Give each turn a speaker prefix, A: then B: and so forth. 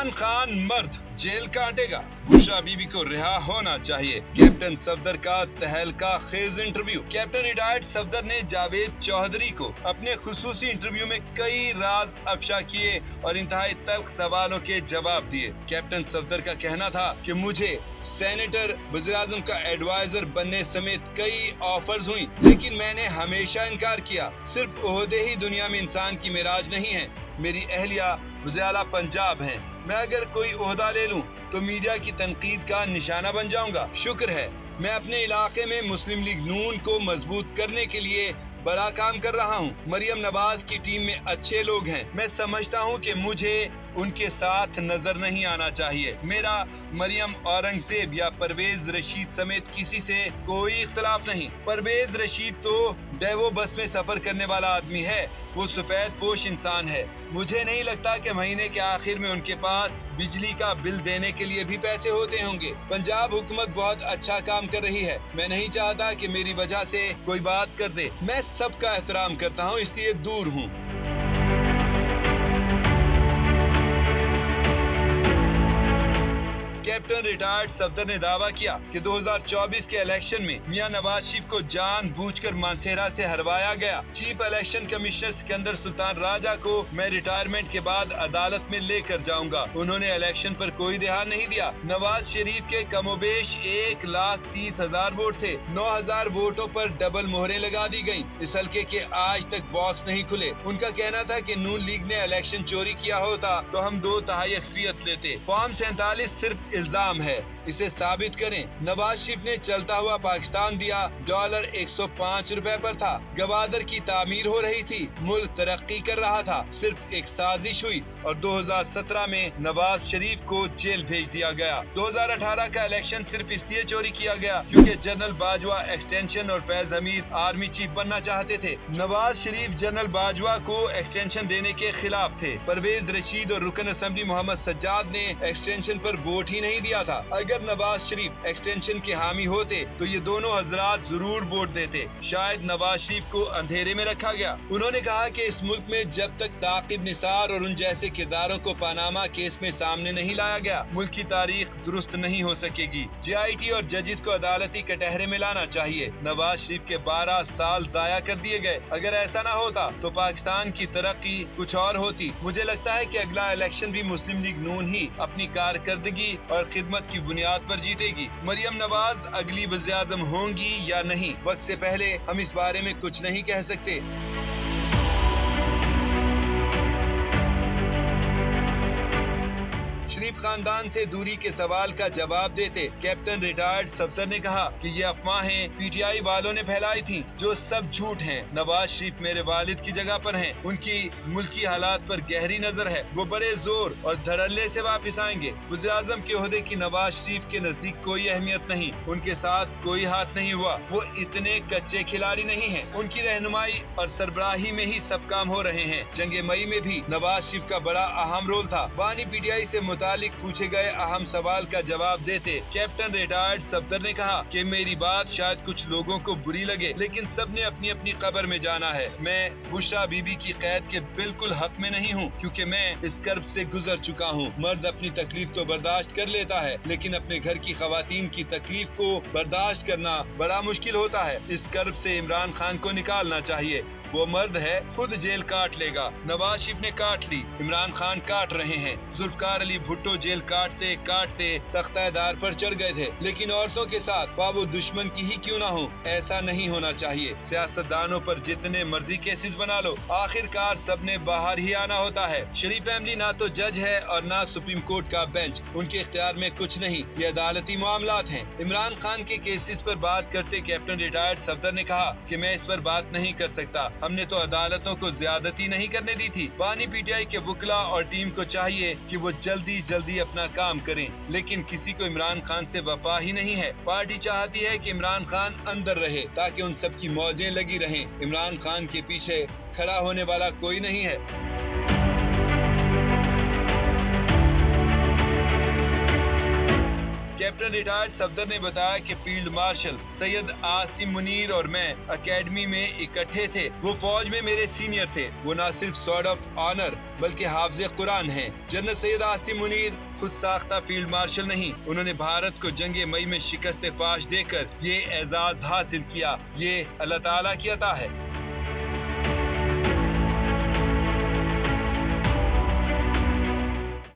A: इमरान खान मर्द जेल काटेगा, बुशरा बीबी को रिहा होना चाहिए। कैप्टन सफदर का तहलका खेज इंटरव्यू। कैप्टन रिटायर्ड सफदर ने जावेद चौधरी को अपने खुसूसी इंटरव्यू में कई राज अफशा किए और इंतहाई तल्ख सवालों के जवाब दिए। कैप्टन सफदर का कहना था कि मुझे सेनेटर वज़ीर-ए-आज़म का एडवाइजर बनने समेत कई ऑफर्स हुई, लेकिन मैंने हमेशा इनकार किया। सिर्फ ओहदे ही दुनिया में इंसान की मेराज नहीं है। मेरी अहलिया वज़ीर-ए-आला पंजाब हैं। मैं अगर कोई ओहदा ले लूं तो मीडिया की तनकीद का निशाना बन जाऊंगा। शुक्र है मैं अपने इलाके में मुस्लिम लीग नून को मजबूत करने के लिए बड़ा काम कर रहा हूँ। मरियम नवाज की टीम में अच्छे लोग हैं। मैं समझता हूँ कि मुझे उनके साथ नजर नहीं आना चाहिए। मेरा मरियम औरंगजेब या परवेज रशीद समेत किसी से कोई इख्तलाफ नहीं। परवेज रशीद तो डेवो बस में सफर करने वाला आदमी है। वो सफेद पोश इंसान है। मुझे नहीं लगता कि महीने के आखिर में उनके पास बिजली का बिल देने के लिए भी पैसे होते होंगे। पंजाब हुकूमत बहुत अच्छा काम कर रही है। मैं नहीं चाहता कि मेरी वजह से कोई बात कर दे। मैं सबका एहतराम करता हूँ, इसलिए दूर हूँ। कैप्टन रिटायर्ड सफदर ने दावा किया कि 2024 के इलेक्शन में मियां नवाज शरीफ को जानबूझकर मानसेरा से हरवाया गया। Chief election commissioner Sikandar Sultan Raja को मैं रिटायरमेंट के बाद अदालत में लेकर जाऊंगा। उन्होंने इलेक्शन पर कोई ध्यान नहीं दिया। नवाज शरीफ के कमोबेश 1,30,000 वोट थे। 9,000 वोटों पर डबल मोहरें लगा दी गयी। इस हल्के के आज तक बॉक्स नहीं खुले। उनका कहना था कि नून लीग ने इलेक्शन चोरी किया होता तो हम 2/3 अक्सरियत लेते। फॉर्म 47 सिर्फ इल्जाम है, इसे साबित करें। नवाज शरीफ ने चलता हुआ पाकिस्तान दिया, डॉलर 105 रुपए पर था। गवादर की तामीर हो रही थी, मुल्क तरक्की कर रहा था। सिर्फ एक साजिश हुई और 2017 में नवाज शरीफ को जेल भेज दिया गया। 2018 का इलेक्शन सिर्फ इसलिए चोरी किया गया क्योंकि जनरल बाजवा एक्सटेंशन और फैज हमीद आर्मी चीफ बनना चाहते थे। नवाज शरीफ जनरल बाजवा को एक्सटेंशन देने के खिलाफ थे। परवेज रशीद और रुकन असेंबली मोहम्मद सज्जाद ने एक्सटेंशन पर वोट ही नहीं दिया था। अगर नवाज शरीफ एक्सटेंशन के हामी होते तो ये दोनों हजरात जरूर वोट देते। शायद नवाज शरीफ को अंधेरे में रखा गया। उन्होंने कहा कि इस मुल्क में जब तक साकिब निसार और उन जैसे किरदारों को पानामा केस में सामने नहीं लाया गया, मुल्क की तारीख दुरुस्त नहीं हो सकेगी। JIT और जजेस को अदालती कटहरे में लाना चाहिए। नवाज शरीफ के 12 साल जाया कर दिए गए। अगर ऐसा न होता तो पाकिस्तान की तरक्की कुछ और होती। मुझे लगता है कि अगला इलेक्शन भी मुस्लिम लीग नून ही अपनी कारकर्दगी और खिदमत की बुनियाद पर जीतेगी। मरियम नवाज अगली वज़ीर-ए-आज़म होंगी या नहीं, वक्त से पहले हम इस बारे में कुछ नहीं कह सकते। शरीफ खानदान से दूरी के सवाल का जवाब देते कैप्टन रिटायर्ड सफदर ने कहा कि ये अफवाहें PTI वालों ने फैलाई थी, जो सब झूठ हैं। नवाज शरीफ मेरे वालिद की जगह पर हैं। उनकी मुल्की हालात पर गहरी नजर है। वो बड़े जोर और धड़ल्ले से वापस आएंगे। वज़ीर-ए-आज़म के ओहदे की नवाज शरीफ के नजदीक कोई अहमियत नहीं। उनके साथ कोई हाथ नहीं हुआ। वो इतने कच्चे खिलाड़ी नहीं हैं। उनकी रहनुमाई और सरबराही में ही सब काम हो रहे हैं। जंगे मई में भी नवाज शरीफ का बड़ा अहम रोल था। बानी PTI से मुतालिक पूछे गए अहम सवाल का जवाब देते कैप्टन रिटायर्ड सफदर ने कहा कि मेरी बात शायद कुछ लोगों को बुरी लगे, लेकिन सबने अपनी अपनी कब्र में जाना है। मैं बुशरा बीबी की कैद के बिल्कुल हक में नहीं हूँ, क्योंकि मैं इस कर्ब से गुजर चुका हूँ। मर्द अपनी तकलीफ तो बर्दाश्त कर लेता है, लेकिन अपने घर की खवातीन की तकलीफ को बर्दाश्त करना बड़ा मुश्किल होता है। इस कर्ब से इमरान खान को निकालना चाहिए। वो मर्द है, खुद जेल काट लेगा। नवाज शरीफ ने काट ली, इमरान खान काट रहे हैं। जुल्फकार अली भुट्टो जेल काटते काटते तख्तादार पर चढ़ गए थे, लेकिन औरतों के साथ वो दुश्मन की ही क्यों ना हो। ऐसा नहीं होना चाहिए। सियासतदानों पर जितने मर्जी केसेस बना लो, आखिरकार सबने बाहर ही आना होता है। शरीफ फैमिली ना तो जज है और ना सुप्रीम कोर्ट का बेंच। उनके इख्तियार में कुछ नहीं, ये अदालती मामलात हैं। इमरान खान के केसेस पर बात करते कैप्टन रिटायर्ड सफदर ने कहा कि मैं इस पर बात नहीं कर सकता। हमने तो अदालतों को ज्यादती नहीं करने दी थी। बानी PTI के वकला और टीम को चाहिए कि वो जल्दी जल्दी अपना काम करें, लेकिन किसी को इमरान खान से वफा ही नहीं है। पार्टी चाहती है कि इमरान खान अंदर रहे ताकि उन सब की मौजें लगी रहें। इमरान खान के पीछे खड़ा होने वाला कोई नहीं है। कैप्टन रिटायर्ड सफदर ने बताया कि फील्ड मार्शल सैयद आसिम मुनीर और मैं एकेडमी में इकट्ठे थे। वो फौज में मेरे सीनियर थे। वो न सिर्फ स्वॉर्ड ऑफ ऑनर बल्कि हाफिज कुरान हैं। जनरल सैयद आसिम मुनीर खुद साख्ता फील्ड मार्शल नहीं, उन्होंने भारत को जंगे मई में शिकस्त फाश देकर ये एजाज हासिल किया। ये अल्लाह ताला की अता है।